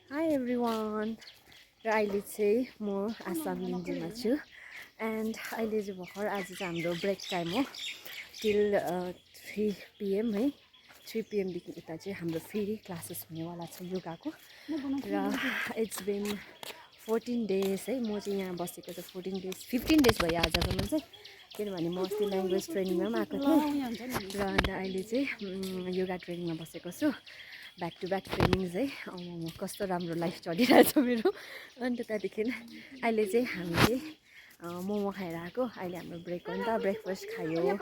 Hi everyone. र अहिले चाहिँ म आसाम लिन्जीमा छु एन्ड अहिले चाहिँ भर्खर आज चाहिँ हाम्रो ब्रेक टाइम हो टिल 3 PM है 3 PM देखि उता चाहिँ हाम्रो फेरि क्लासेस हुनेवाला छ योगाको र इट्स बिन 14 डेज है म चाहिँ यहाँ बसेको चाहिँ 14 डेज 15 डेज भयो आजसम्म चाहिँ किनभने म अस्ति ल्याङ्ग्वेज ट्रेनिङमा पनि आएको थिएँ र अन्त अहिले चाहिँ योगा ट्रेनिङमा बसेको छु ब्याक टु ब्याक ट्रेनिङ्स है कस्तो राम्रो लाइफ चलिरहेछ मेरो अन्त त्यहाँदेखि अहिले चाहिँ हामी चाहिँ मोमो खाएर आएको अहिले हाम्रो ब्रेक हो नि त ब्रेकफास्ट खायो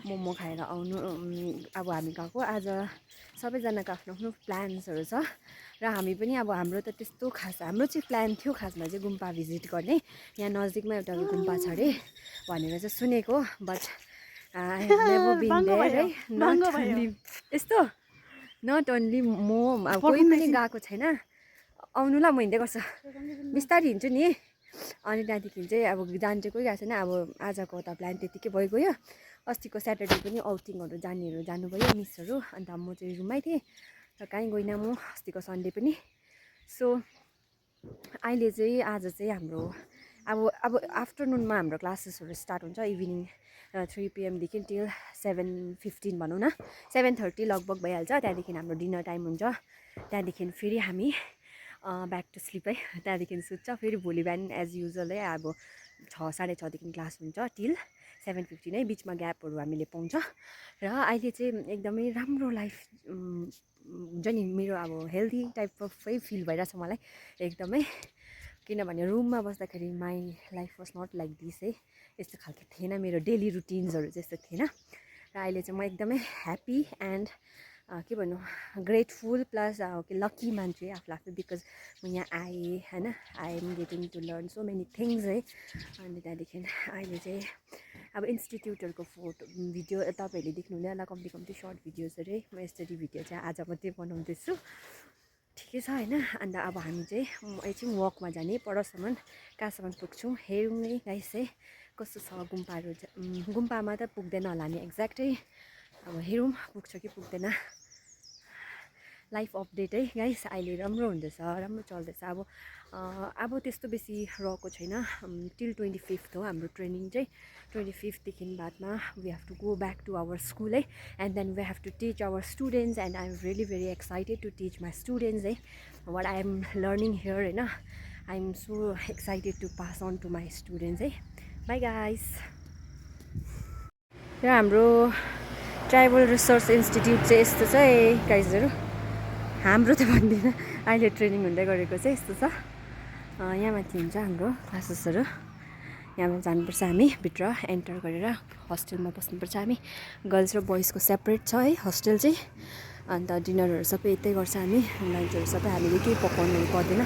मोमो खाएर आउनु अब हामी गएको आज सबैजनाको आफ्नो आफ्नो प्लान्सहरू छ र हामी पनि अब हाम्रो त त्यस्तो खास हाम्रो चाहिँ प्लान थियो खासमा चाहिँ गुम्पा भिजिट गर्ने यहाँ नजिकमा एउटा गुम्पा छ अरे भनेर चाहिँ सुनेको but I have never been there है नट ओन्ली यस्तो नट ओन्ली म अब कोही पनि गएको छैन आउनु ल म हिँड्दै गर्छु बिस्तारै हिँड्छु नि अनि त्यहाँदेखि चाहिँ अब जान चाहिँ कोही गएको छैन अब आजको त प्लान त्यतिकै भइगयो अस्तिको स्याटरडे पनि आउटिङहरू जानेहरू जानुभयो मिसहरू अन्त म चाहिँ रुममै थिएँ र कहीँ गइनँ म अस्तिको सन्डे पनि सो अहिले चाहिँ आज चाहिँ हाम्रो अब आफ्टरनुनमा हाम्रो क्लासेसहरू स्टार्ट हुन्छ इभिनिङ 3 PM देखि टिल 7:15 भनौँ न 7:30 लगभग भइहाल्छ त्यहाँदेखि हाम्रो डिनर टाइम हुन्छ त्यहाँदेखि फेरि हामी ब्याक टु स्लिप है त्यहाँदेखि सुत्छ फेरि भोलि बिहान एज युजल है अब 6:30देखि क्लास हुन्छ टिल 7:15 है बिचमा ग्यापहरू हामीले पाउँछ र अहिले चाहिँ एकदमै राम्रो लाइफ हुन्छ नि मेरो अब हेल्दी टाइप अफै फिल भइरहेछ मलाई एकदमै किनभने रुममा बस्दाखेरि my life was not like this है यस्तो खालको थिएन मेरो डेली रुटिन्सहरू चाहिँ यस्तो थिएन र अहिले चाहिँ म एकदमै ह्याप्पी एन्ड के भन्नु ग्रेटफुल प्लस लकी मान्छे आफूलाई आफै बिकज म यहाँ आएँ होइन I am getting to learn so many things है अनि त्यहाँदेखि अहिले चाहिँ अब इन्स्टिट्युटहरूको फोटो भिडियो तपाईँहरूले देख्नुहुने होला कम्ती कम्ती सर्ट भिडियोजहरू है म यसरी भिडियो चाहिँ आज मात्रै बनाउँदैछु ठिकै छ होइन अन्त अब हामी चाहिँ एकछिन वकमा जाने परसम्म कहाँसम्म पुग्छौँ हेरौँ है गाइस है कस्तो छ गुम्पाहरू गुम्पामा त पुग्दैन होला नि एक्ज्याक्टै अब हेरौँ पुग्छ कि पुग्दैन लाइफ अपडेट है गाइस अहिले राम्रो हुँदैछ राम्रो चल्दैछ अब त्यस्तो बेसी रहेको छैन टिल 25th हो हाम्रो ट्रेनिङ चाहिँ 25th देखि बादमा we have to go back to our school है and then we have to teach our students and I am really very excited to teach my students है what I am learning here होइन I am so excited to pass on to my students है bye guys र हाम्रो tribal research institute चाहिँ यस्तो छ है गाइजहरू हाम्रो त भन्दिनँ अहिले ट्रेनिङ हुँदै गरेको चाहिँ यस्तो छ यहाँ माथि हुन्छ हाम्रो क्लासेसहरू यहाँबाट जानुपर्छ हामी भित्र एन्टर गरेर हस्टेलमा बस्नुपर्छ हामी गर्ल्स र बोइजको सेपरेट छ है हस्टेल चाहिँ अन्त डिनरहरू सबै यतै गर्छ हामी लन्चहरू सबै हामीले केही पकाउनु पर्दैन